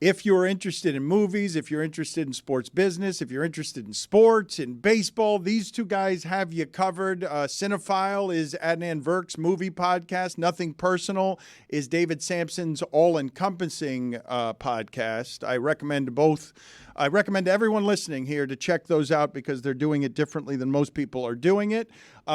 If you're interested in movies, if you're interested in sports business, if you're interested in sports, in baseball, these two guys have you covered. Cinephile is Adnan Virk's movie podcast. Nothing Personal is David Sampson's all-encompassing podcast. I recommend both. I recommend everyone listening here to check those out because they're doing it differently than most people are doing it.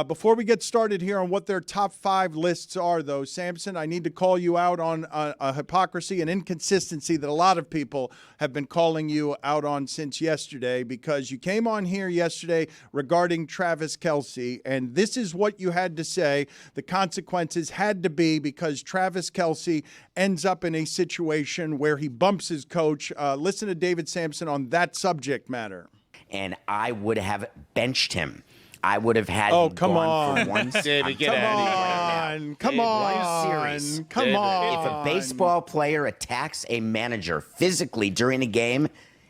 Before we get started here on what their top 5 lists are, though, Samson, I need to call you out on a hypocrisy and inconsistency that a lot of people have been calling you out on since yesterday, because you came on here yesterday regarding Travis Kelce, and this is what you had to say. The consequences had to be because Travis Kelce ends up in a situation where he bumps his coach. Listen to David Sampson on that subject matter. And I would have benched him. I would have had Oh, him come gone on. for one David, get Come out of here. on. Come on. One series. Come David. on. If a baseball player attacks a manager physically during a game,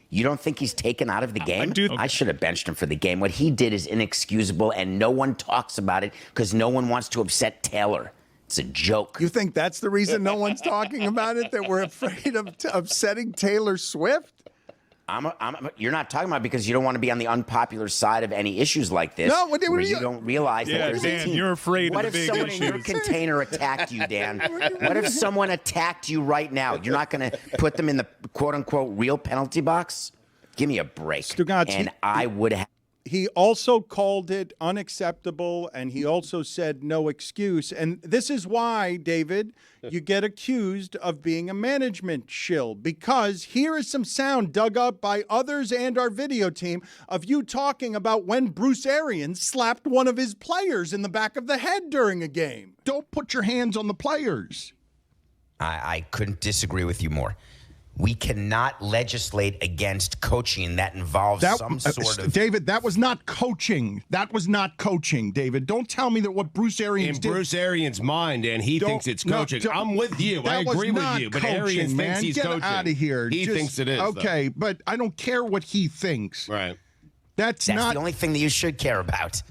you don't think he's taken out of the game? I should have benched him for the game. What he did is inexcusable, and no one talks about it because no one wants to upset Taylor. It's a joke. You think that's the reason no one's talking about it, that we're afraid of upsetting Taylor Swift? You're not talking about it because you don't want to be on the unpopular side of any issues like this. No, where you don't realize that there's Dan, a team. you're afraid what of the if big someone issues. in your container attacked you, Dan? What if someone attacked you right now? You're not going to put them in the quote-unquote real penalty box? Give me a break. Stugotz, and I would have. He also called it unacceptable, and he also said no excuse. And this is why, David, you get accused of being a management shill, because here is some sound dug up by others and our video team of you talking about when Bruce Arians slapped one of his players in the back of the head during a game. Don't put your hands on the players. I couldn't disagree with you more. We cannot legislate against coaching that involves some sort of... David, that was not coaching. That was not coaching, David. Don't tell me that what Bruce Arians did... In Bruce Arians' mind, and he thinks it's coaching. I'm with you. I agree with you. But Arians thinks he's coaching. Get out of here. He thinks it is. Okay, but I don't care what he thinks. Right. That's the only thing that you should care about.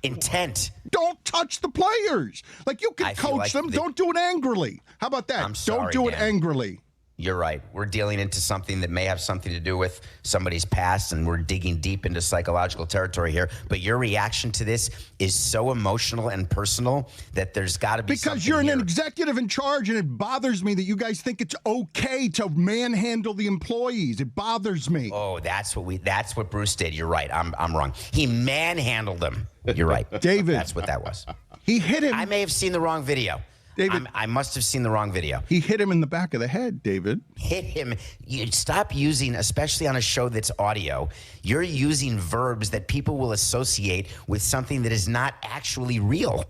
Intent. Don't touch the players. Like, you can coach them. Don't do it angrily. How about that? I'm sorry, don't do it Dan. angrily. You're right. We're dealing into something that may have something to do with somebody's past, and we're digging deep into psychological territory here. But your reaction to this is so emotional and personal that there's got to be something because you're here. an executive in charge, and it bothers me that you guys think it's okay to manhandle the employees. It bothers me. Oh, that's what Bruce did. You're right. I'm wrong. He manhandled them. You're right. David. That's what that was. He hit him. I may have seen the wrong video. David, I must have seen the wrong video. He hit him in the back of the head, David. Hit him. You stop using, especially on a show that's audio, you're using verbs that people will associate with something that is not actually real.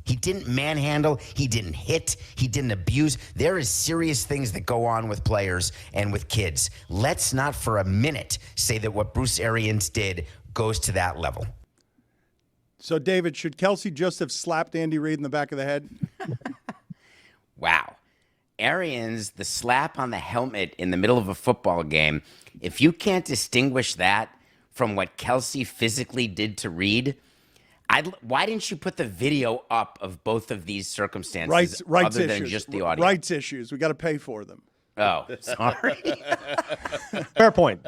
He didn't manhandle. He didn't hit. He didn't abuse. There is serious things that go on with players and with kids. Let's not for a minute say that what Bruce Arians did goes to that level. So, David, should Kelce just have slapped Andy Reid in the back of the head? Wow. Arians, the slap on the helmet in the middle of a football game, if you can't distinguish that from what Kelce physically did to Reid, why didn't you put the video up of both of these circumstances Rights other issues. than just the audio? Rights issues. We got to pay for them. Oh, sorry. Fair point.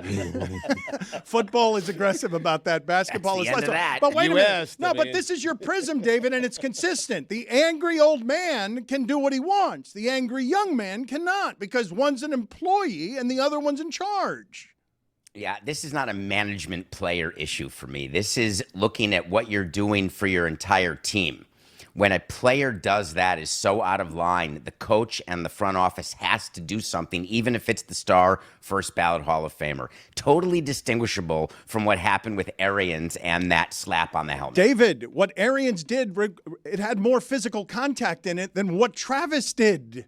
Football is aggressive about that. Basketball That's is the end less. of that. But wait a minute. asked, No, but this is your prism, David, and it's consistent. The angry old man can do what he wants. The angry young man cannot, because one's an employee and the other one's in charge. Yeah, this is not a management player issue for me. This is looking at what you're doing for your entire team. When a player does that is so out of line, the coach and the front office has to do something, even if it's the star first ballot Hall of Famer. Totally distinguishable from what happened with Arians and that slap on the helmet. David, what Arians did, it had more physical contact in it than what Travis did.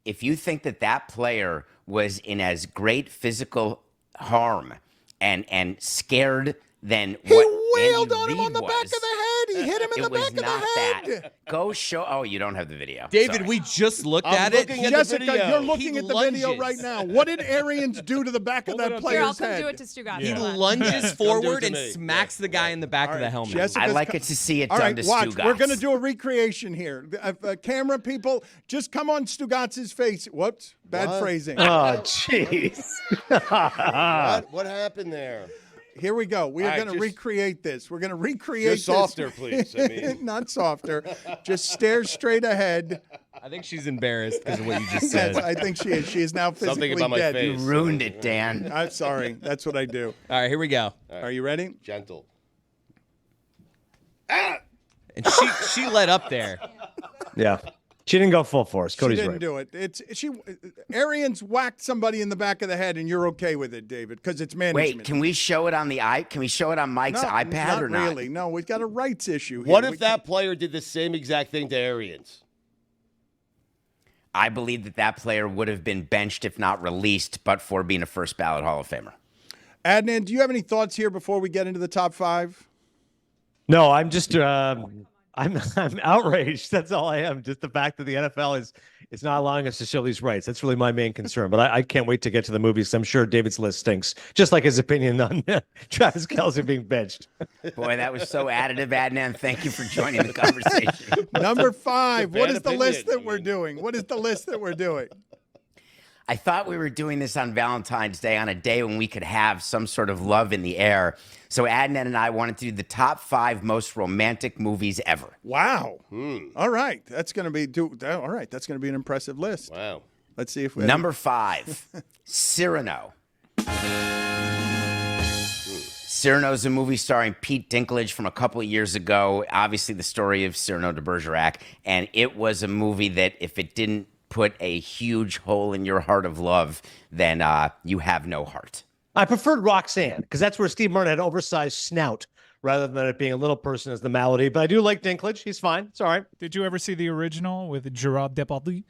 If you think that that player was in as great physical harm and scared than He what wailed Andy on him Reid on the was, back of the head. He hit him in the back of the head. That. Go show. Oh, you don't have the video. David, Sorry. we just looked at it. Jessica, you're looking He at the video lunges. right now. What did Arians do to the back of that Here, I'll player's come head? do it to Stugotz. He Hold on. lunges forward to and me. smacks the guy in the back of the helmet. Jessica's I like it to see it All done right, to watch. Stugotz. We're going to do a recreation here. Camera people, just come on Stugotz's face. Whoops, bad phrasing. Oh, jeez. What happened there? Here we go. We are All right, going to just- recreate this. We're going to recreate Just this. softer, please. I mean, Not softer. Just stare straight ahead. I think she's embarrassed because of what you just Yes, said. I think she is. She is now physically Something about my dead. face. You ruined it, Dan. I'm sorry. That's what I do. All right, here we go. Are you ready? gentle. And she let up there. Yeah. She didn't go full force. Cody's she didn't right. do it. Arians whacked somebody in the back of the head, and you're okay with it, David, because it's management. Wait, can we show it on Can we show it on Mike's iPad or not? Really. No, we've got a rights issue here. What if that player did the same exact thing to Arians? I believe that player would have been benched if not released, but for being a first ballot Hall of Famer. Adnan, do you have any thoughts here before we get into the top five? No, I'm just I'm outraged. That's all I am. Just the fact that the NFL is not allowing us to show these rights. That's really my main concern. But I can't wait to get to the movies. I'm sure David's list stinks, just like his opinion on Travis Kelce being benched. Boy, that was so additive, Adnan. Thank you for joining the conversation. Number five. What bad is the list opinion. that we're doing? What is the list that we're doing? I thought we were doing this on Valentine's Day, on a day when we could have some sort of love in the air. So Adnan and I wanted to do the top 5 most romantic movies ever. Wow. All right. That's going to be all right. That's going to be an impressive list. Wow. Let's see if we Number 5, Cyrano. Cyrano's a movie starring Pete Dinklage from a couple of years ago. Obviously, the story of Cyrano de Bergerac. And it was a movie that if it didn't put a huge hole in your heart of love, then you have no heart. I preferred Roxanne because that's where Steve Martin had an oversized snout rather than it being a little person as the malady. But I do like Dinklage. He's fine. It's all right. Did you ever see the original with Gerard Depardieu?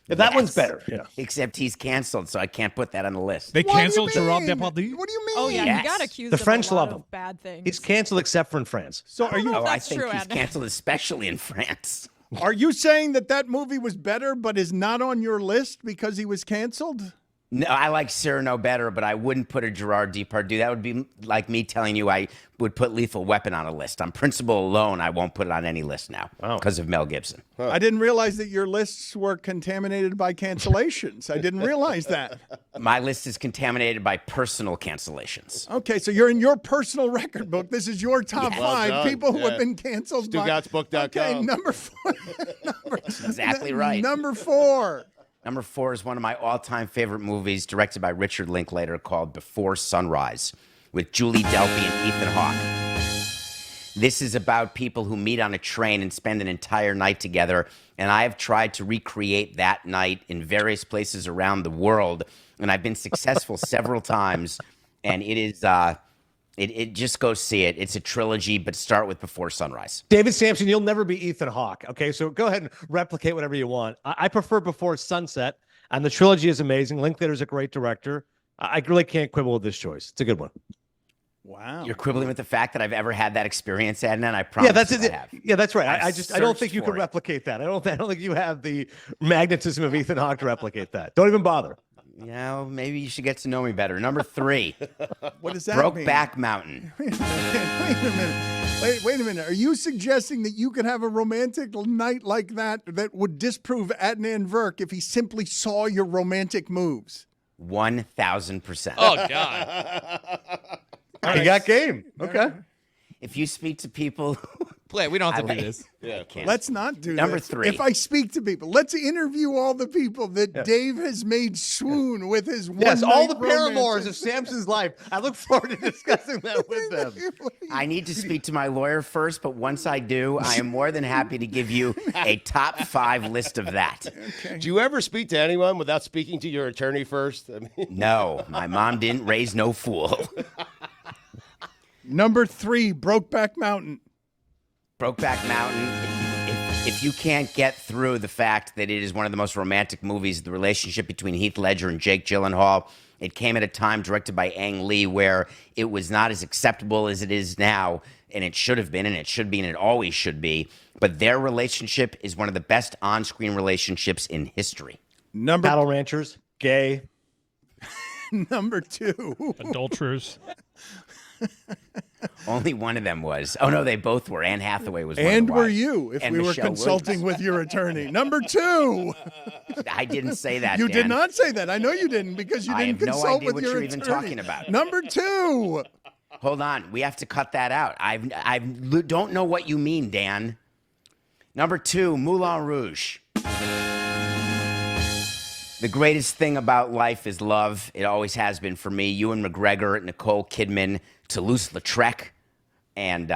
Yeah, that one's Yes. better. Yeah. Except he's canceled, so I can't put that on the list. They What do you canceled Gerard mean? Depardieu? What do you mean? Oh yeah, Yes. he got accused The of French a lot love of him. bad things. He's canceled except for in France. So are you Oh, I That's think true, he's Adnan. canceled, especially in France. are you saying that movie was better but is not on your list because he was canceled? No, I like Cyrano better, but I wouldn't put a Gerard Depardieu. That would be like me telling you I would put Lethal Weapon on a list. On principle alone, I won't put it on any list now because of Mel Gibson. I didn't realize that your lists were contaminated by cancellations. I didn't realize that. My list is contaminated by personal cancellations. Okay, so you're in your personal record book. This is your top Well 5 done. people who Yeah. have been canceled. StugottsBook.com. Okay, number 4. That's exactly right. Number 4. Number 4 is one of my all-time favorite movies, directed by Richard Linklater, called Before Sunrise, with Julie Delpy and Ethan Hawke. This is about people who meet on a train and spend an entire night together, and I have tried to recreate that night in various places around the world, and I've been successful several times, and it is... It just go see it. It's a trilogy, but start with Before Sunrise. David Samson, you'll never be Ethan Hawke. Okay, so go ahead and replicate whatever you want. I prefer Before Sunset, and the trilogy is amazing. Linklater's a great director. I really can't quibble with this choice. It's a good one. Wow. You're quibbling with the fact that I've ever had that experience, Adnan. I promise Yeah, that's you it. I have. Yeah, that's right. I I've don't think searched you can for it. replicate that. I don't think you have the magnetism of Ethan Hawke to replicate that. Don't even bother. You know, maybe you should get to know me better. Number 3, What does that mean? Brokeback Mountain. Wait a minute. Wait a minute. Are you suggesting that you could have a romantic night like that would disprove Adnan Virk if he simply saw your romantic moves? 1,000%. Oh, God. You got game. Okay. If you speak to people, Play. We don't have to I do like- this. Yeah. can't. Let's not do Number this. 3. If I speak to people, let's interview all the people that Dave has made swoon with his Yes, all the one-night paramours romances. of Samson's life. I look forward to discussing that with them. I need to speak to my lawyer first, but once I do, I am more than happy to give you a top 5 list of that. Do you ever speak to anyone without speaking to your attorney first? I mean, No, my mom didn't raise no fool. Number 3, Brokeback Mountain. Brokeback Mountain, if you can't get through the fact that it is one of the most romantic movies, the relationship between Heath Ledger and Jake Gyllenhaal, it came at a time directed by Ang Lee where it was not as acceptable as it is now. and it should have been, and it should be, and it always should be. But their relationship is one of the best on-screen relationships in history. Cattle ranchers, gay. Number 2. Adulterers. Only one of them was. Oh, no, they both were. Anne Hathaway was one And of the were wives. you, if And we were Michelle consulting Williams. with your attorney. Number 2. I didn't say that, You Dan. did not say that. I know you didn't because you I didn't have no consult idea with what your you're attorney. even talking about. Number 2. Hold on. We have to cut that out. I don't know what you mean, Dan. Number 2, Moulin Rouge. The greatest thing about life is love. It always has been for me. Ewan McGregor, Nicole Kidman, Toulouse-Lautrec, and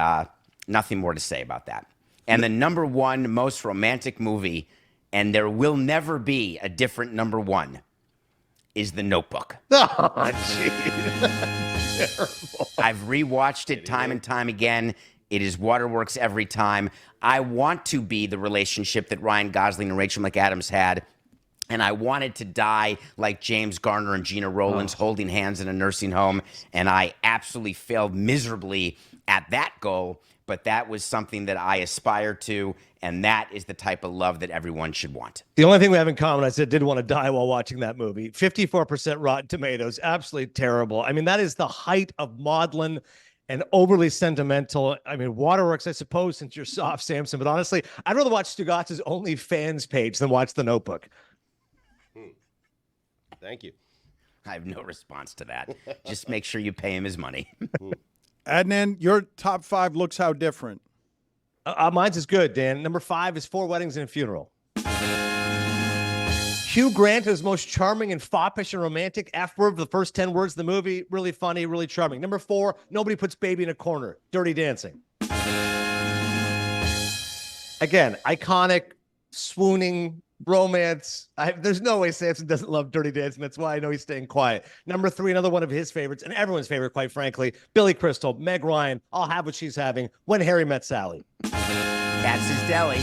nothing more to say about that. And the number 1 most romantic movie, and there will never be a different number 1, is The Notebook. Oh, jeez. Terrible. I've rewatched it time and time again. It is waterworks every time. I want to be the relationship that Ryan Gosling and Rachel McAdams had. And I wanted to die like James Garner and Gina Rowlands holding hands in a nursing home. And I absolutely failed miserably at that goal. But that was something that I aspire to. And that is the type of love that everyone should want. The only thing we have in common, I said, did want to die while watching that movie. 54% Rotten Tomatoes. Absolutely terrible. I mean, that is the height of maudlin and overly sentimental. I mean, waterworks, I suppose, since you're soft, Samson. But honestly, I'd rather watch Stugotz's OnlyFans page than watch The Notebook. Thank you. I have no response to that. Just make sure you pay him his money. Adnan, your top 5 looks how different. Mine's is good, Dan. Number 5 is 4 Weddings and a Funeral. Hugh Grant is most charming and foppish and romantic. F-word for the first 10 words of the movie. Really funny, really charming. Number 4, Nobody Puts Baby in a Corner. Dirty Dancing. Again, iconic, swooning romance. There's no way Samson doesn't love Dirty Dancing. That's why I know he's staying quiet. Number 3, another one of his favorites, and everyone's favorite, quite frankly, Billy Crystal, Meg Ryan, I'll Have What She's Having, When Harry Met Sally. Katz's Deli.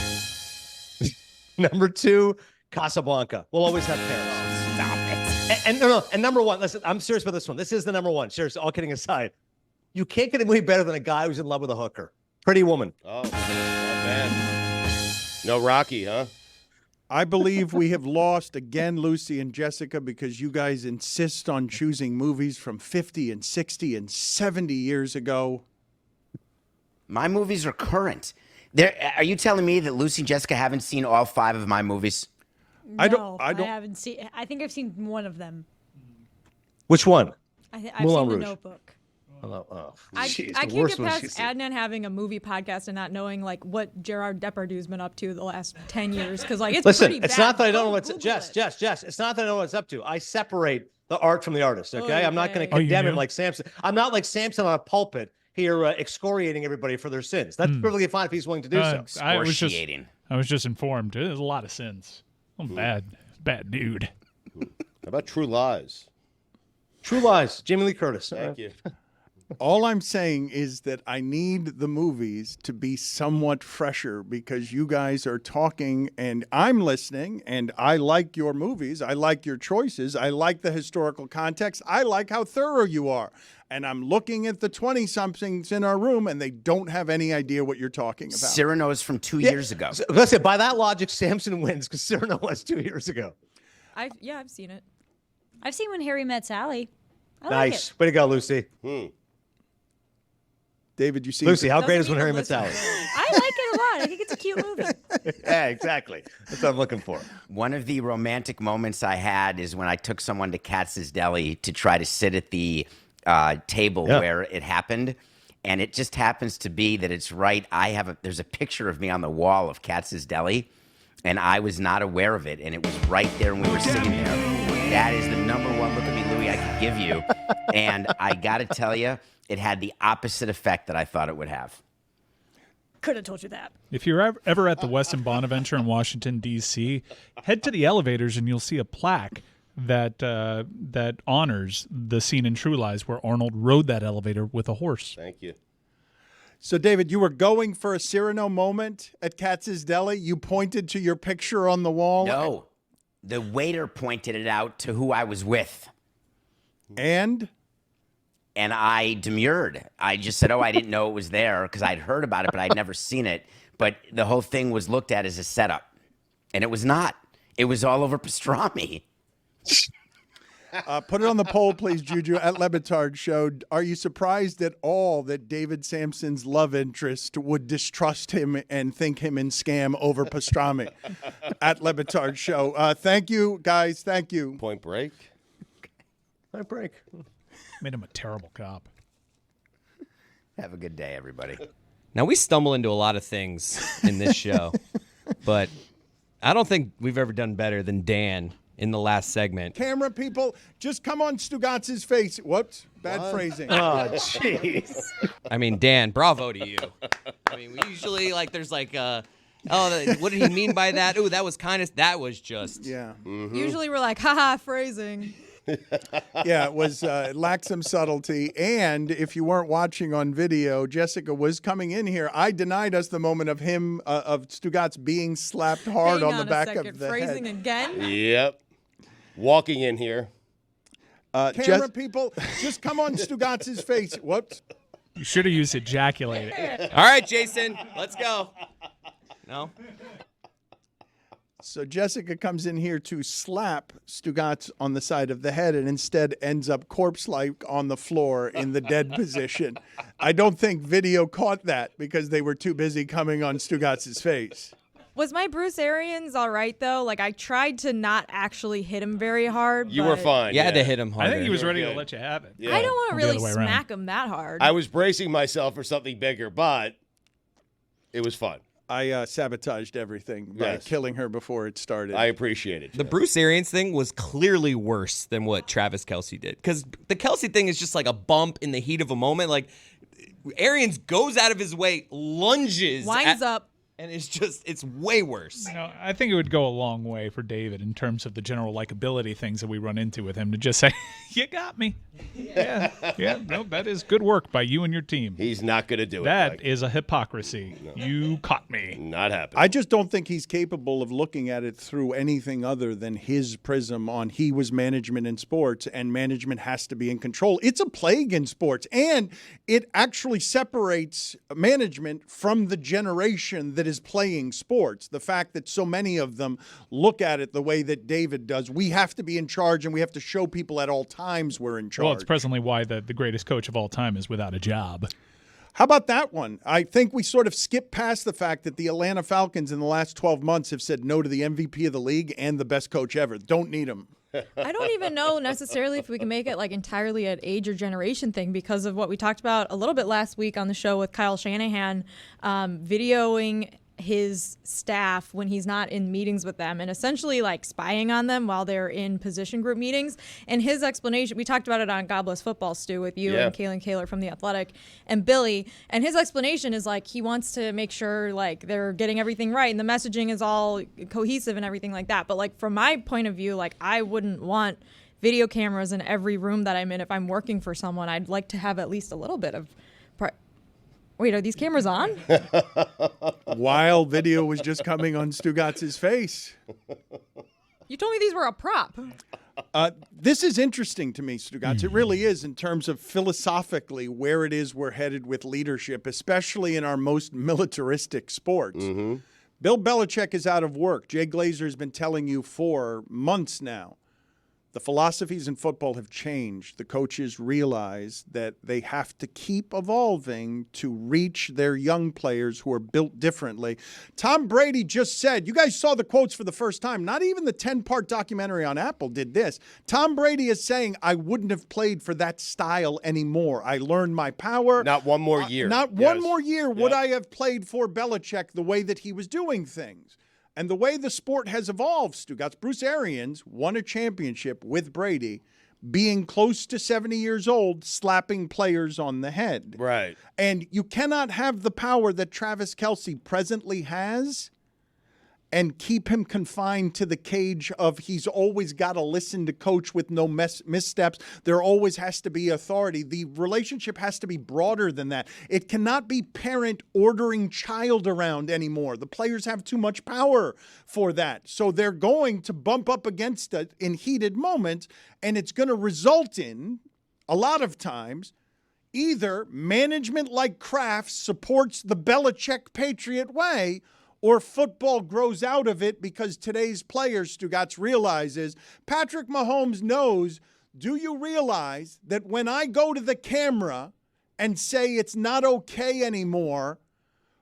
Number 2, Casablanca. We'll always have Paris. Stop it. And number 1, listen, I'm serious about this one. This is the number 1. Seriously, all kidding aside. You can't get a movie better than a guy who's in love with a hooker. Pretty Woman. Oh, not bad. No Rocky, huh? I believe we have lost again, Lucy and Jessica, because you guys insist on choosing movies from 50 and 60 and 70 years ago. My movies are current. Are you telling me that Lucy and Jessica haven't seen all 5 of my movies? No, I don't- haven't seen. I think I've seen one of them. Which one? I've Moulin seen The Rouge. Notebook. Oh, I geez, can't the worst get one past she's seen. Adnan having a movie podcast and not knowing like what Gerard Depardieu's been up to the last 10 years because like it's Listen, pretty it's bad. not that I don't know Go what's Google Jess. it. It's not that I know what it's up to. I separate the art from the artist. Okay, I'm not going to Okay. you condemn him do? like Samson. I'm not like Samson on a pulpit here excoriating everybody for their sins. That's perfectly fine if he's willing to do so. I was just Excoriating. informed. There's a lot of sins. I'm bad dude. How about True Lies? True Lies, Jamie Lee Curtis. Thank you. All I'm saying is that I need the movies to be somewhat fresher because you guys are talking and I'm listening and I like your movies. I like your choices. I like the historical context. I like how thorough you are. And I'm looking at the 20-somethings in our room and they don't have any idea what you're talking about. Cyrano's from 2 years ago. So, listen, by that logic, Samson wins because Cyrano was 2 years ago. I've seen it. I've seen When Harry Met Sally. I like Nice. it. Way to go, Lucy. David, you see Lucy, how great is Doesn't When Harry even Met Sally? I like it a lot. I think it's a cute movie. Yeah, exactly. That's what I'm looking for. One of the romantic moments I had is when I took someone to Katz's Deli to try to sit at the table where it happened. And it just happens to be that it's right. There's a picture of me on the wall of Katz's Deli, and I was not aware of it. And it was right there when we were sitting there. That is the number one look at me, Louie, I could give you. And I got to tell you, it had the opposite effect that I thought it would have. Could have told you that. If you're ever at the Westin Bonaventure in Washington, D.C., head to the elevators and you'll see a plaque that honors the scene in True Lies where Arnold rode that elevator with a horse. Thank you. So, David, you were going for a Cyrano moment at Katz's Deli. You pointed to your picture on the wall. No, the waiter pointed it out to who I was with. And And I demurred. I just said, I didn't know it was there because I'd heard about it, but I'd never seen it. But the whole thing was looked at as a setup. And it was not. It was all over pastrami. Put it on the poll, please, Juju, at Le Batard Show. Are you surprised at all that David Samson's love interest would distrust him and think him in scam over pastrami? At Le Batard Show. Thank you, guys. Thank you. Point Break. Point Break. Made him a terrible cop. Have a good day, everybody. Now, we stumble into a lot of things in this show, but I don't think we've ever done better than Dan in the last segment. Camera people, just come on Stugotz's face. Whoops, bad phrasing. Oh, jeez. I mean, Dan, bravo to you. I mean, we usually, there's what did he mean by that? Oh, that was that was just. Yeah. Mm-hmm. Usually we're like, haha, phrasing. Yeah, it was it lacked some subtlety. And if you weren't watching on video, Jessica was coming in here. I denied us the moment of him, of Stugotz being slapped hard on the back of the phrasing head. again? Yep. Walking in here. Camera people, just come on Stugotz's face. Whoops. You should have used ejaculated. All right, Jason, let's go. No? So Jessica comes in here to slap Stugotz on the side of the head and instead ends up corpse-like on the floor in the dead position. I don't think video caught that because they were too busy coming on Stugotz's face. Was my Bruce Arians all right, though? I tried to not actually hit him very hard. You were fine. You had to hit him hard. I think he was ready to let you have it. Yeah. I don't want to really other way around. smack him that hard. I was bracing myself for something bigger, but it was fun. I sabotaged everything by killing her before it started. I appreciate it. The Bruce Arians thing was clearly worse than what Travis Kelce did. Because the Kelce thing is just like a bump in the heat of a moment. Arians goes out of his way, lunges. Winds up. And it's way worse. I think it would go a long way for David in terms of the general likability things that we run into with him to just say, you got me. Yeah. No, that is good work by you and your team. He's not going to do it. That is a hypocrisy. No. You caught me. Not happening. I just don't think he's capable of looking at it through anything other than his prism on he was management in sports and management has to be in control. It's a plague in sports, and it actually separates management from the generation that is playing sports. The fact that so many of them look at it the way that David does. We have to be in charge, and we have to show people at all times we're in charge. Well, it's presently why the greatest coach of all time is without a job. How about that one? I think we sort of skipped past the fact that the Atlanta Falcons in the last 12 months have said no to the MVP of the league and the best coach ever. Don't need him. I don't even know necessarily if we can make it entirely an age or generation thing because of what we talked about a little bit last week on the show with Kyle Shanahan, videoing his staff when he's not in meetings with them and essentially spying on them while they're in position group meetings. And his explanation, we talked about it on God Bless Football, Stu, with you and Kalen Kaler from The Athletic and Billy. And his explanation is he wants to make sure they're getting everything right and the messaging is all cohesive and everything like that. But from my point of view, I wouldn't want video cameras in every room that I'm in. If I'm working for someone, I'd like to have at least a little bit of Wait, are these cameras on? While video was just coming on Stugotz's face. You told me these were a prop. This is interesting to me, Stugotz. It really is in terms of philosophically where it is we're headed with leadership, especially in our most militaristic sports. Mm-hmm. Bill Belichick is out of work. Jay Glazer has been telling you for months now. The philosophies in football have changed. The coaches realize that they have to keep evolving to reach their young players who are built differently. Tom Brady just said, you guys saw the quotes for the first time. Not even the 10-part documentary on Apple did this. Tom Brady is saying, I wouldn't have played for that style anymore. I learned my power. Not one more year. Not one more year would I have played for Belichick the way that he was doing things. And the way the sport has evolved, Stugotz, Bruce Arians won a championship with Brady, being close to 70 years old, slapping players on the head. Right. And you cannot have the power that Travis Kelce presently has and keep him confined to the cage of he's always got to listen to coach with no missteps. There always has to be authority. The relationship has to be broader than that. It cannot be parent ordering child around anymore. The players have too much power for that. So they're going to bump up against it in heated moments, and it's going to result in, a lot of times, Either management like Kraft supports the Belichick Patriot way, or football grows out of it because today's players, Stugotz, realizes Patrick Mahomes knows, do you realize that when I go to the camera and say it's not okay anymore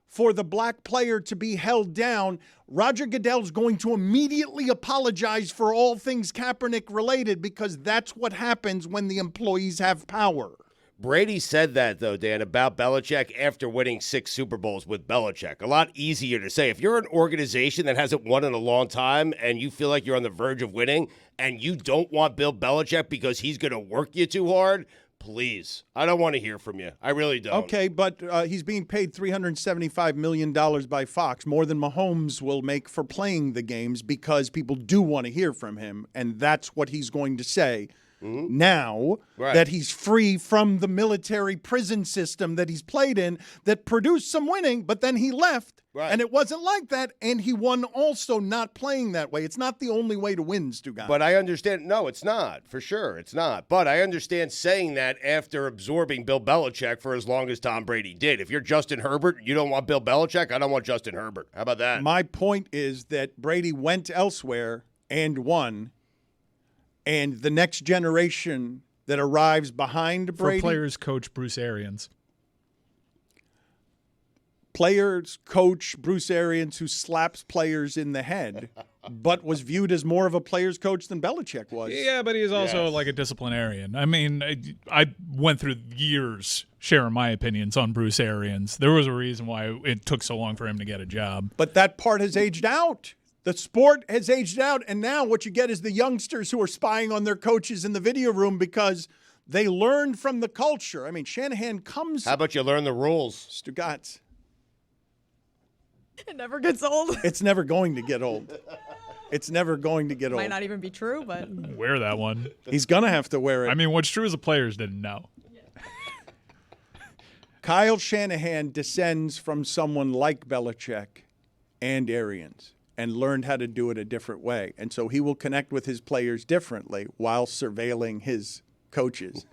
for the black player to be held down, Roger Goodell's going to immediately apologize for all things Kaepernick related because that's what happens when the employees have power. Brady said that, though, Dan, about Belichick after winning 6 Super Bowls with Belichick. A lot easier to say. If you're an organization that hasn't won in a long time and you feel like you're on the verge of winning and you don't want Bill Belichick because he's going to work you too hard, please. I don't want to hear from you. I really don't. Okay, but he's being paid $375 million by Fox, more than Mahomes will make for playing the games because people do want to hear from him, and that's what he's going to say. Now that he's free from the military prison system that he's played in that produced some winning, but then he left, and it wasn't like that, and he won also not playing that way. It's not the only way to win, Stugotz. But I understand. No, it's not. For sure, it's not. But I understand saying that after absorbing Bill Belichick for as long as Tom Brady did. If you're Justin Herbert, you don't want Bill Belichick, I don't want Justin Herbert. How about that? My point is that Brady went elsewhere and won. And the next generation that arrives behind Brady. For players coach Bruce Arians. Players coach Bruce Arians, who slaps players in the head, but was viewed as more of a player's coach than Belichick was. Yeah, but he's also like a disciplinarian. I mean, I went through years sharing my opinions on Bruce Arians. There was a reason why it took so long for him to get a job. But that part has aged out. The sport has aged out, and now what you get is the youngsters who are spying on their coaches in the video room because they learned from the culture. I mean, Shanahan comes... How about you learn the rules? Stugotz. It never gets old. It's never going to get old. It's never going to get old. Might not even be true, but... Wear that one. He's going to have to wear it. I mean, what's true is the players didn't know. Kyle Shanahan descends from someone like Belichick and Arians, and learned how to do it a different way. And so he will connect with his players differently while surveilling his coaches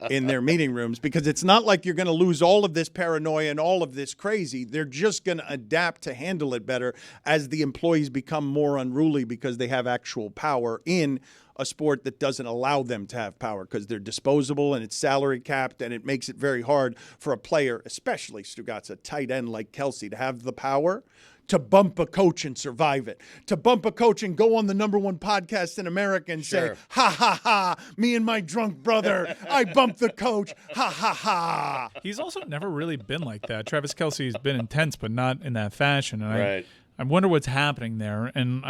in their meeting rooms, because it's not like you're going to lose all of this paranoia and all of this crazy. They're just going to adapt to handle it better as the employees become more unruly because they have actual power in a sport that doesn't allow them to have power because they're disposable and it's salary capped, and it makes it very hard for a player, especially Stugotz, a tight end like Kelce, to have the power to bump a coach and survive it, to bump a coach and go on the #1 podcast in America and say, ha, ha, ha, me and my drunk brother, I bumped the coach, ha, ha, ha. He's also never really been like that. Travis Kelce's been intense, but not in that fashion. And I wonder what's happening there. And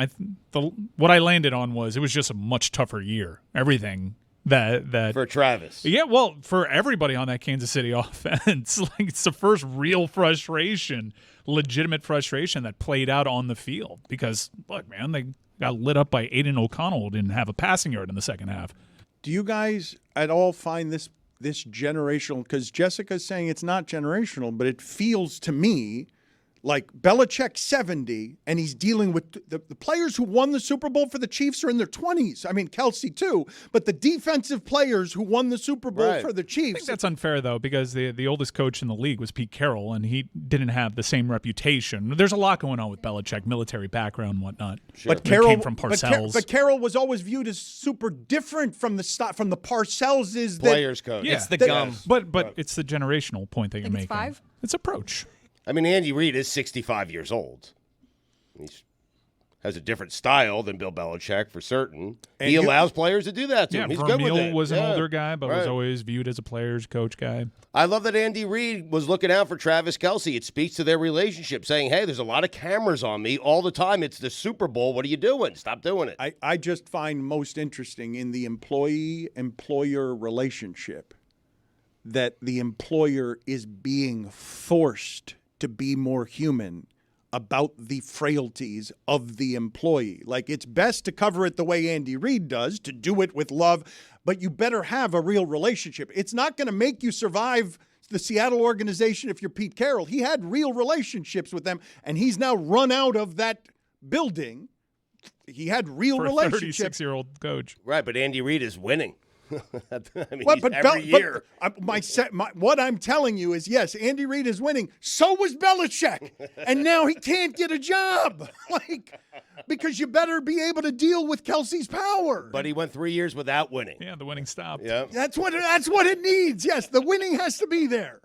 what I landed on was it was just a much tougher year. Everything that for Travis. Yeah, well, for everybody on that Kansas City offense. Like, it's the first real frustration, legitimate frustration that played out on the field. Because, look, man, they got lit up by Aiden O'Connell, didn't have a passing yard in the second half. Do you guys at all find this generational? Because Jessica's saying it's not generational, but it feels to me like Belichick 70, and he's dealing with the players who won the Super Bowl for the Chiefs are in their 20s. I mean, Kelce too, but the defensive players who won the Super Bowl for the Chiefs. I think that's unfair, though, because the oldest coach in the league was Pete Carroll, and he didn't have the same reputation. There's a lot going on with Belichick, military background and whatnot. Sure. But Carroll came from Parcells. But Carroll was always viewed as super different from the Parcells. Is players coach. Yeah, it's the gum. But it's the generational point that you're making. It's 5? It's approach. I mean, Andy Reid is 65 years old. He has a different style than Bill Belichick, for certain. And he allows players to do that to him. He's good with it. Was an older guy, but was always viewed as a player's coach guy. I love that Andy Reid was looking out for Travis Kelce. It speaks to their relationship, saying, hey, there's a lot of cameras on me all the time. It's the Super Bowl. What are you doing? Stop doing it. I just find most interesting in the employee-employer relationship that the employer is being forced to be more human about the frailties of the employee. Like, it's best to cover it the way Andy Reid does, to do it with love, but you better have a real relationship. It's not going to make you survive the Seattle organization if you're Pete Carroll. He had real relationships with them, and he's now run out of that building. He had real relationships. For a 36-year-old coach. Right, but Andy Reid is winning. I mean, every year. What I'm telling you is, yes, Andy Reid is winning. So was Belichick. And now he can't get a job. Because you better be able to deal with Kelce's power. But he went 3 years without winning. Yeah, the winning stopped. Yeah. That's what it needs. Yes, the winning has to be there.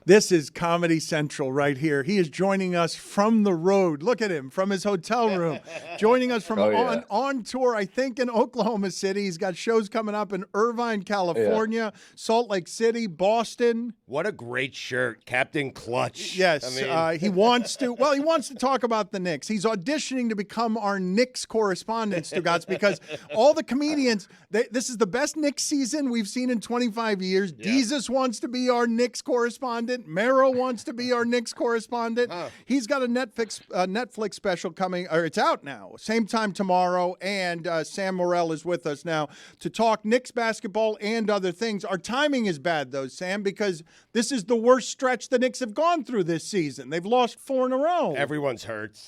This is Comedy Central right here. He is joining us from the road. Look at him, from his hotel room. Joining us from on tour, I think, in Oklahoma City. He's got shows coming up in Irvine, California, Salt Lake City, Boston. What a great shirt. Captain Clutch. Yes, he wants to talk about the Knicks. He's auditioning to become our Knicks correspondent, Stugotz, because all the comedians, this is the best Knicks season we've seen in 25 years. Yeah. Jesus wants to be our Knicks correspondent. Mero wants to be our Knicks correspondent. He's got a Netflix special coming, or it's out now, same time tomorrow, and Sam Morril is with us now to talk Knicks basketball and other things. Our timing is bad, though, Sam, because this is the worst stretch the Knicks have gone through this season. They've lost 4 in a row. Everyone's hurt.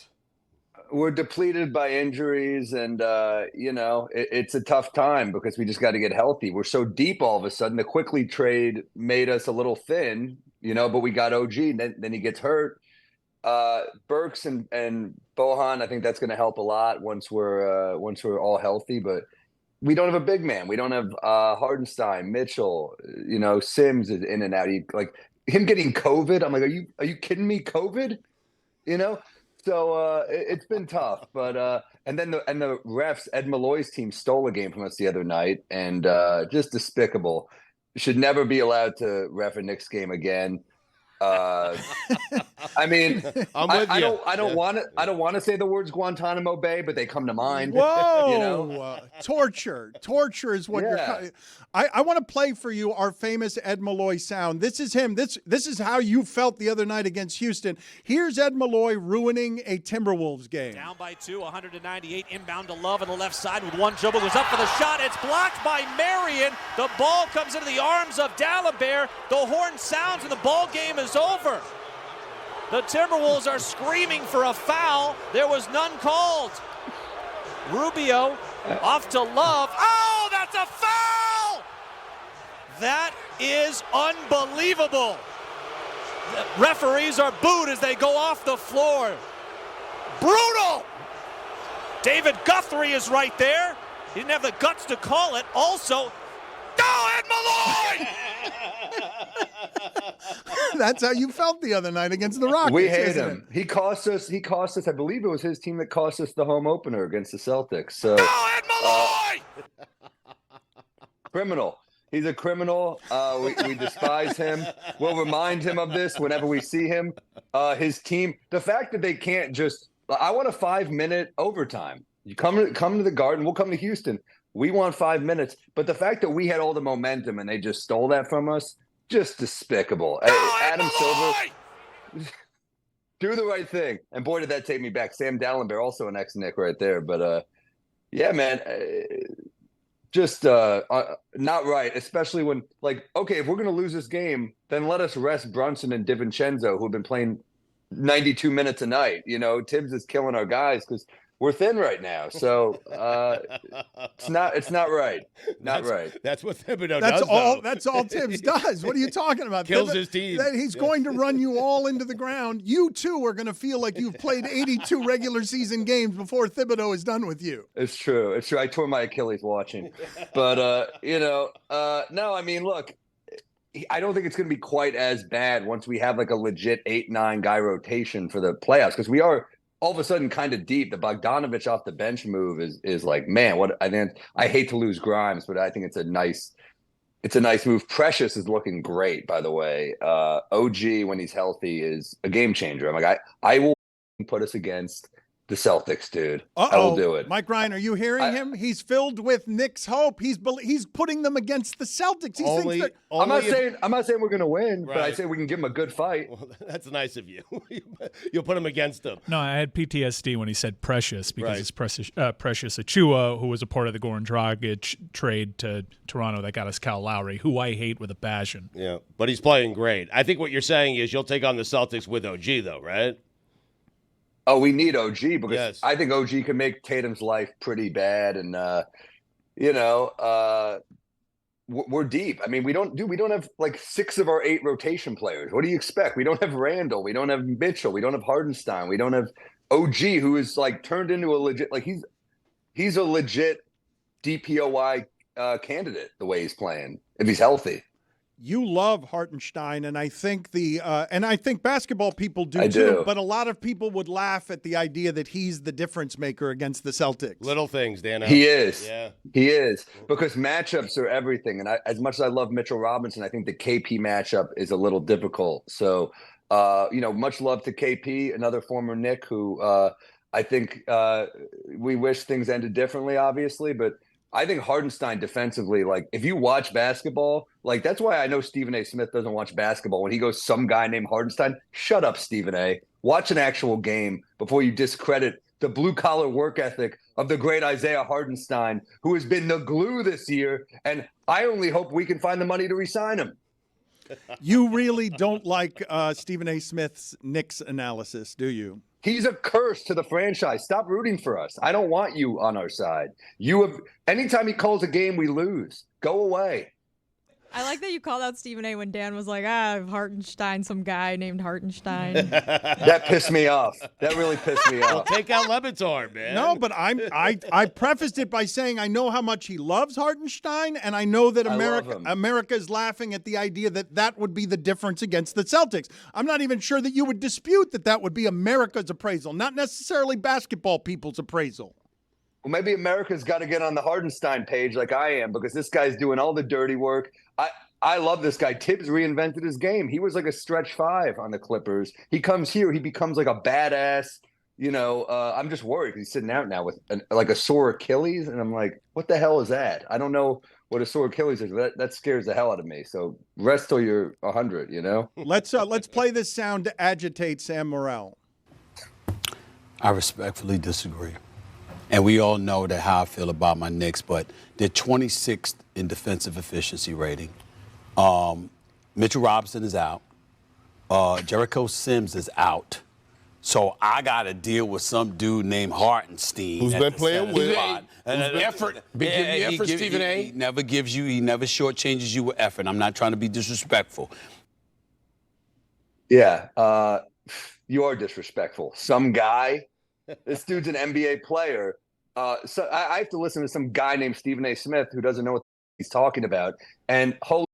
We're depleted by injuries, and it's a tough time because we just got to get healthy. We're so deep all of a sudden. The Quickly trade made us a little thin, but we got OG. Then he gets hurt. Burks and Bohan, I think that's going to help a lot once we're all healthy. But we don't have a big man. We don't have Hardenstein, Mitchell. Sims is in and out. Him getting COVID. I'm like, are you kidding me? COVID? So it's been tough, but and the refs, Ed Malloy's team stole a game from us the other night, and just despicable. Should never be allowed to ref a Knicks game again. I mean, I don't want to say the words Guantanamo Bay, but they come to mind. Whoa, torture is what you're. I want to play for you our famous Ed Malloy sound. This is him. This is how you felt the other night against Houston. Here's Ed Malloy ruining a Timberwolves game. Down by 2, 198 inbound to Love on the left side with one dribble, goes up for the shot. It's blocked by Marion. The ball comes into the arms of Dalibert. The horn sounds and the ball game is over. The Timberwolves are screaming for a foul. There was none called. Rubio off to Love. Oh, that's a foul! That is unbelievable. The referees are booed as they go off the floor. Brutal! David Guthrie is right there. He didn't have the guts to call it. Also, Ed Malloy! That's how you felt the other night against the Rockets. We hate him. He cost us. I believe it was his team that cost us the home opener against the Celtics. So, Ed Malloy! Criminal. He's a criminal. We despise him. We'll remind him of this whenever we see him. His team. The fact that they can't just. I want a 5-minute overtime. You come to the Garden. We'll come to Houston. We want 5 minutes. But the fact that we had all the momentum and they just stole that from us, just despicable. Adam Silver, do the right thing. And boy, did that take me back. Sam Dallenberg, also an ex-Knick right there. But yeah, man, just not right. Especially when, okay, if we're going to lose this game, then let us rest Brunson and DiVincenzo, who've been playing 92 minutes a night. Tibbs is killing our guys because we're thin right now, so it's not right. Right. That's what Thibodeau does. That's all Tibbs does. What are you talking about? Kills his team. He's going to run you all into the ground. You too are going to feel like you've played 82 regular season games before Thibodeau is done with you. It's true. I tore my Achilles watching, but no. I mean, look. I don't think it's going to be quite as bad once we have a legit 8-9 guy rotation for the playoffs, because we are all of a sudden kind of deep. The Bogdanovich off the bench move is man, what I hate to lose Grimes, but I think it's a nice move. Precious is looking great, by the way. OG, when he's healthy, is a game changer. I'm I will put us against the Celtics, dude. I will do it. Mike Ryan, are you hearing him? He's filled with Knicks hope. He's putting them against the Celtics. I'm not saying we're going to win, right, but I say we can give him a good fight. Well, that's nice of you. You'll put him against them. No, I had PTSD when he said Precious, because it's Precious Achua, who was a part of the Goran Dragic trade to Toronto that got us Kyle Lowry, who I hate with a passion. Yeah, but he's playing great. I think what you're saying is you'll take on the Celtics with OG, though, right? Oh, we need OG because I think OG can make Tatum's life pretty bad. And, we're deep. I mean, we don't have like 6 of our 8 rotation players. What do you expect? We don't have Randall. We don't have Mitchell. We don't have Hardenstein. We don't have OG, who is like turned into a legit, like he's a legit DPOY candidate the way he's playing if he's healthy. You love Hartenstein, and I think basketball people do I too. do. But a lot of people would laugh at the idea that he's the difference maker against the Celtics. Little things, Dan. He is. Yeah. He is, because matchups are everything. And as much as I love Mitchell Robinson, I think the KP matchup is a little difficult. So, much love to KP, another former Knick who I think we wish things ended differently, obviously, but I think Hardenstein defensively, like if you watch basketball, like that's why I know Stephen A. Smith doesn't watch basketball. When he goes, some guy named Hardenstein, shut up, Stephen A. Watch an actual game before you discredit the blue collar work ethic of the great Isaiah Hardenstein, who has been the glue this year. And I only hope we can find the money to re-sign him. You really don't like Stephen A. Smith's Knicks analysis, do you? He's a curse to the franchise. Stop rooting for us. I don't want you on our side. Anytime he calls a game, we lose. Go away. I like that you called out Stephen A. when Dan was like, Hartenstein, some guy named Hartenstein. That pissed me off. That really pissed me Well, off. take out LeBatard, man. No, but I prefaced it by saying I know how much he loves Hartenstein, and I know that I love him. America is laughing at the idea that would be the difference against the Celtics. I'm not even sure that you would dispute that would be America's appraisal, not necessarily basketball people's appraisal. Well, maybe America's got to get on the Hardenstein page like I am, because this guy's doing all the dirty work. I love this guy. Tibbs reinvented his game. He was like a stretch 5 on the Clippers. He comes here, he becomes like a badass. I'm just worried. He's sitting out now with like a sore Achilles, and I'm like, what the hell is that? I don't know what a sore Achilles is. That scares the hell out of me. So rest till you're 100. Let's play this sound to agitate Sam Morril. I respectfully disagree. And we all know that how I feel about my Knicks, but they're 26th in defensive efficiency rating. Mitchell Robinson is out. Jericho Sims is out. So I got to deal with some dude named Hartenstein. Who's been playing with effort. Stephen A. He never shortchanges you with effort. I'm not trying to be disrespectful. Yeah, you are disrespectful. Some guy. This dude's an NBA player. So I have to listen to some guy named Stephen A. Smith who doesn't know what he's talking about. And how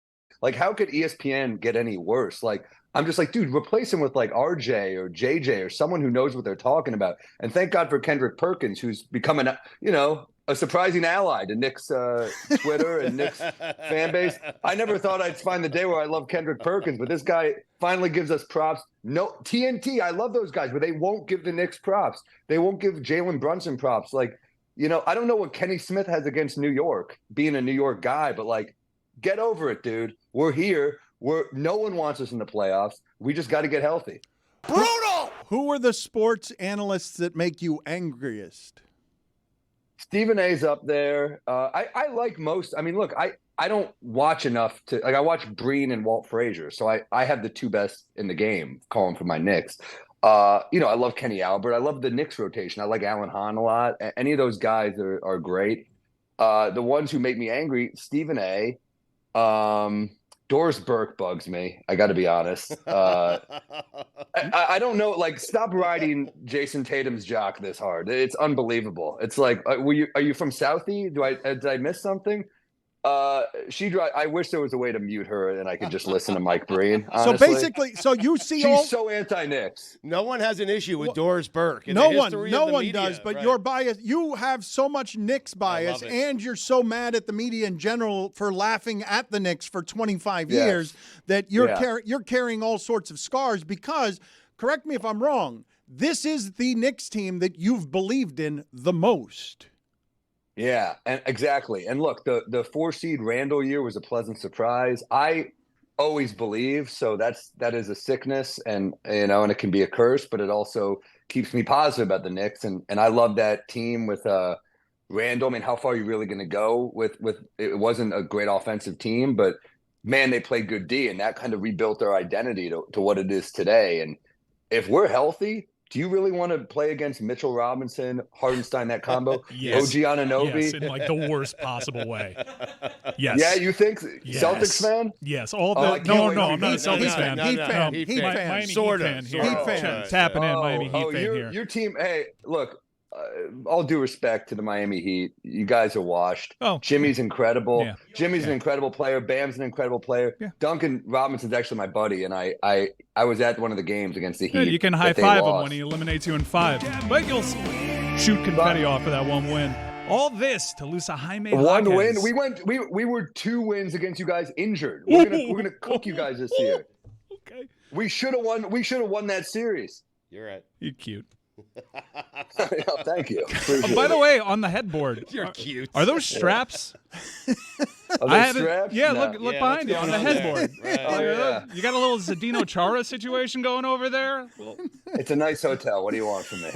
could ESPN get any worse? Like, I'm just like, dude, replace him with like RJ or JJ or someone who knows what they're talking about. And thank God for Kendrick Perkins, who's becoming, a surprising ally to Knicks Twitter and Knicks fan base. I never thought I'd find the day where I love Kendrick Perkins, but this guy finally gives us props. No, TNT, I love those guys, but they won't give the Knicks props. They won't give Jalen Brunson props. Like, I don't know what Kenny Smith has against New York, being a New York guy, but like, get over it, dude. We're here. No one wants us in the playoffs. We just got to get healthy. Brutal! Who are the sports analysts that make you angriest? Stephen A's up there. I like most. I mean, look, I don't watch enough to like. I watch Breen and Walt Frazier, so I have the 2 best in the game calling for my Knicks. I love Kenny Albert. I love the Knicks rotation. I like Alan Hahn a lot. Any of those guys are great. The ones who make me angry, Stephen A. Doris Burke bugs me. I got to be honest. I don't know. Like, stop riding Jason Tatum's jock this hard. It's unbelievable. It's like, are you from Southie? Did I miss something? I wish there was a way to mute her and I could just listen to Mike Breen. Honestly. So basically, you see she's so anti-Knicks. No one has an issue with Doris Burke. No one does. But you're biased. You have so much Knicks bias, and you're so mad at the media in general for laughing at the Knicks for 25 years that you're carrying all sorts of scars. Because, correct me if I'm wrong, this is the Knicks team that you've believed in the most. Yeah, and exactly. And look, the 4-seed Randall year was a pleasant surprise. I always believe, so that is a sickness, and and it can be a curse, but it also keeps me positive about the Knicks. And I love that team with Randall. I mean, how far are you really going to go with it? Wasn't a great offensive team, but man, they played good D, and that kind of rebuilt their identity to what it is today. And if we're healthy, do you really want to play against Mitchell Robinson, Hardenstein, that combo? Yes. OG Anunoby? Yes, in like the worst possible way. Yes. Yeah, you think? Yes. Celtics fan? Yes. All I the can't wait no, for I'm not a Heat Celtics fan. fan. Heat fan. Miami Sort Heat of. fan here. Heat fan. Tapping in Miami Heat fan here. Your team. Hey, look. All due respect to the Miami Heat, you guys are washed. Oh, Jimmy's incredible. Yeah. Jimmy's an incredible player. Bam's an incredible player. Yeah. Duncan Robinson's actually my buddy, and I was at one of the games against the Heat. Yeah, you can high five him when he eliminates you in 5. But you'll shoot confetti off of that one win. All this to lose a Jaime one Jaquez. win. We were 2 wins against you guys injured. We're gonna cook you guys this year. Okay. We should have won. We should have won that series. You're right. You're cute. Thank you. By the way, on the headboard, You're cute. Are those straps? Are I those haven't. straps? Yeah, No. look behind you on the headboard. Yeah. You got a little Zdeno Chara situation going over there. It's a nice hotel. What do you want from me?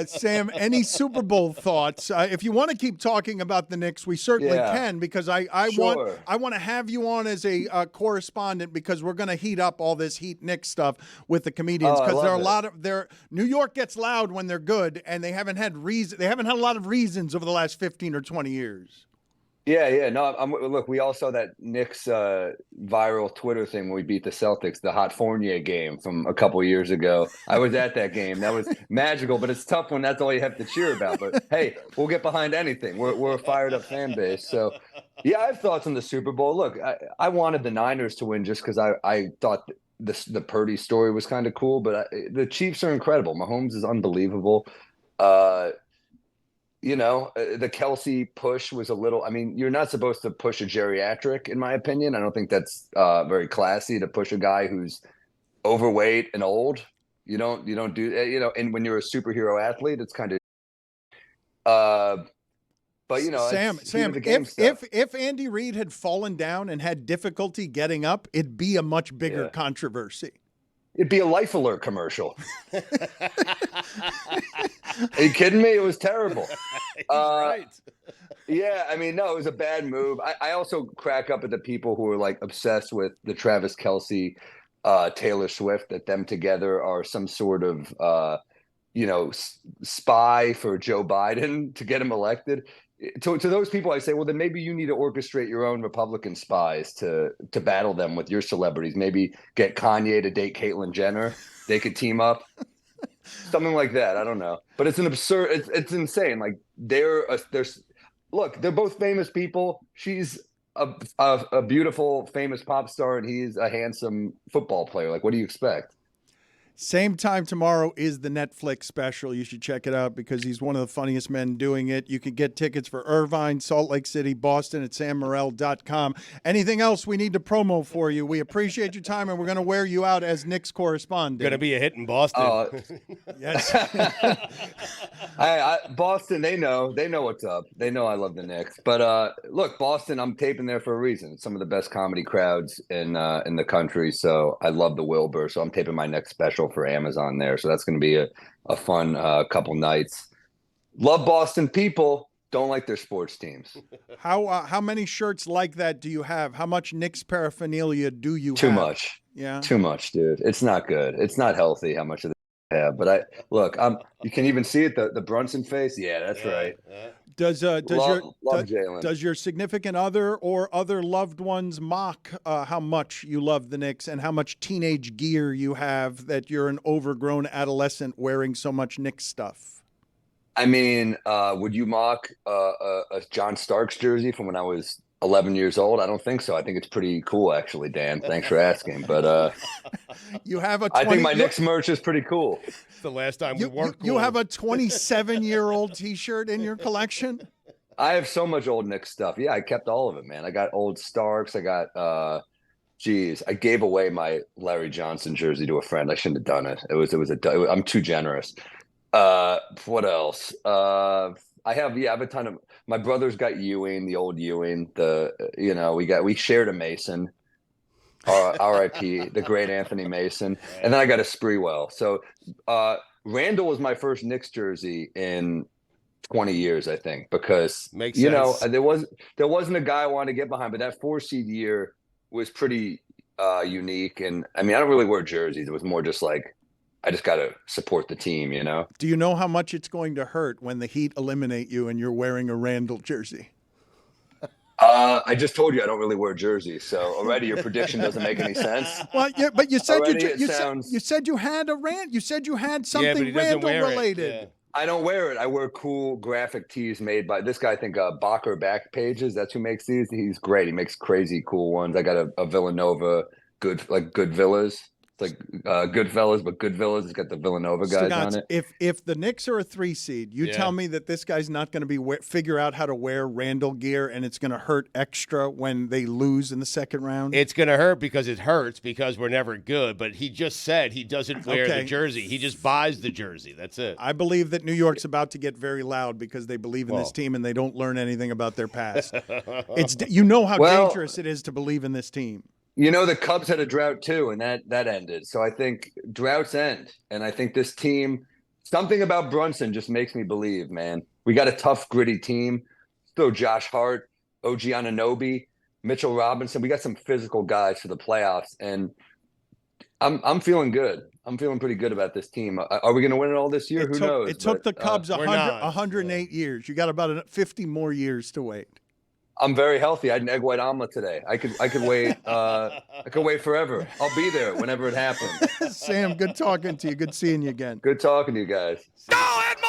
Sam, any Super Bowl thoughts? If you want to keep talking about the Knicks, we certainly can, because I Sure. want to have you on as a correspondent, because we're going to heat up all this Heat Knicks stuff with the comedians, because there are a lot of New York gets loud when they're good, and they haven't had a lot of reasons over the last 15 or 20 years. Yeah. No, look, we all saw that Knicks viral Twitter thing when we beat the Celtics, the Hot Fournier game from a couple years ago. I was at that game. That was magical, but it's tough when that's all you have to cheer about. But hey, we'll get behind anything. We're a fired up fan base. So yeah, I have thoughts on the Super Bowl. Look, I wanted the Niners to win just because I thought the Purdy story was kind of cool, but the Chiefs are incredible. Mahomes is unbelievable. The Kelce push was a little. I mean, you're not supposed to push a geriatric, in my opinion. I don't think that's very classy to push a guy who's overweight and old. You don't do. And when you're a superhero athlete, it's kind of. But Sam, if Andy Reid had fallen down and had difficulty getting up, it'd be a much bigger controversy. It'd be a Life Alert commercial. Are you kidding me? It was terrible. He's right. Yeah, I mean, no, it was a bad move. I also crack up at the people who are like obsessed with the Travis Kelce, Taylor Swift, that them together are some sort of, spy for Joe Biden to get him elected. To those people, I say, well, then maybe you need to orchestrate your own Republican spies to battle them with your celebrities. Maybe get Kanye to date Caitlyn Jenner. They could team up. Something like that. I don't know. But it's an absurd. It's insane. Like they're both famous people. She's a beautiful, famous pop star, and he's a handsome football player. Like, what do you expect? Same time tomorrow is the Netflix special. You should check it out because he's one of the funniest men doing it. You can get tickets for Irvine, Salt Lake City, Boston at sammorril.com. Anything else we need to promo for you? We appreciate your time, and we're going to wear you out as Knicks correspondent. Going to be a hit in Boston. Yes. Boston, they know what's up. They know I love the Knicks. But look, Boston, I'm taping there for a reason. It's some of the best comedy crowds in the country. So I love the Wilbur. So I'm taping my next special for Amazon there. So that's going to be a fun couple nights. Love Boston people. Don't like their sports teams. How many shirts like that do you have? How much Knicks paraphernalia do you have? Too much. Yeah. Too much, dude. It's not good. It's not healthy how much of I have. But you can even see it, the Brunson face. Yeah, that's right. Yeah. Does Jalen. Does your significant other or other loved ones mock how much you love the Knicks and how much teenage gear you have that you're an overgrown adolescent wearing so much Knicks stuff? I mean, would you mock a John Starks jersey from when I was 11 years old? I don't think so. I think it's pretty cool, actually, Dan. Thanks for asking. But you have a. I think my Knicks merch is pretty cool. The last time we weren't cool. You have a 27-year-old T-shirt in your collection? I have so much old Knicks stuff. Yeah, I kept all of it, man. I got old Starks. I got, I gave away my Larry Johnson jersey to a friend. I shouldn't have done it. I'm too generous. What else? I have a ton of. My brother's got Ewing, the old Ewing. We shared a Mason. R.I.P. the great Anthony Mason, and then I got a Sprewell. So Randall was my first Knicks jersey in 20 years, I think, because Makes sense. there wasn't a guy I wanted to get behind, but that 4-seed year was pretty unique. And I mean, I don't really wear jerseys. It was more just like I just got to support the team, you know? Do you know how much it's going to hurt when the Heat eliminate you and you're wearing a Randall jersey? I just told you I don't really wear jerseys, so already your prediction doesn't make any sense. Well, yeah, but you said you said you had a rant. You said you had but something he doesn't Randall wear it, related. yeah. I don't wear it. I wear cool graphic tees made by this guy. I think Bacher Back Pages. That's who makes these. He's great. He makes crazy cool ones. I got a Villanova good Villas. It's like Goodfellas, but Good Villas. It's got the Villanova guys Stugotz, on it. If the Knicks are a 3 seed, you tell me that this guy's not going to figure out how to wear Randall gear, and it's going to hurt extra when they lose in the second round. It's going to hurt because it hurts because we're never good. But he just said he doesn't wear the jersey. He just buys the jersey. That's it. I believe that New York's about to get very loud because they believe in this team and they don't learn anything about their past. How dangerous it is to believe in this team. You know, the Cubs had a drought too, and that ended. So I think droughts end. And I think this team, something about Brunson just makes me believe, man. We got a tough, gritty team. Throw Josh Hart, OG Anunoby, Mitchell Robinson. We got some physical guys for the playoffs. And I'm feeling good. I'm feeling pretty good about this team. Are we going to win it all this year? Who knows? It took the Cubs 108 years. You got about 50 more years to wait. I'm very healthy. I had an egg white omelet today. I could wait. I could wait forever. I'll be there whenever it happens. Sam, good talking to you. Good seeing you again. Good talking to you guys. Go, Edmund!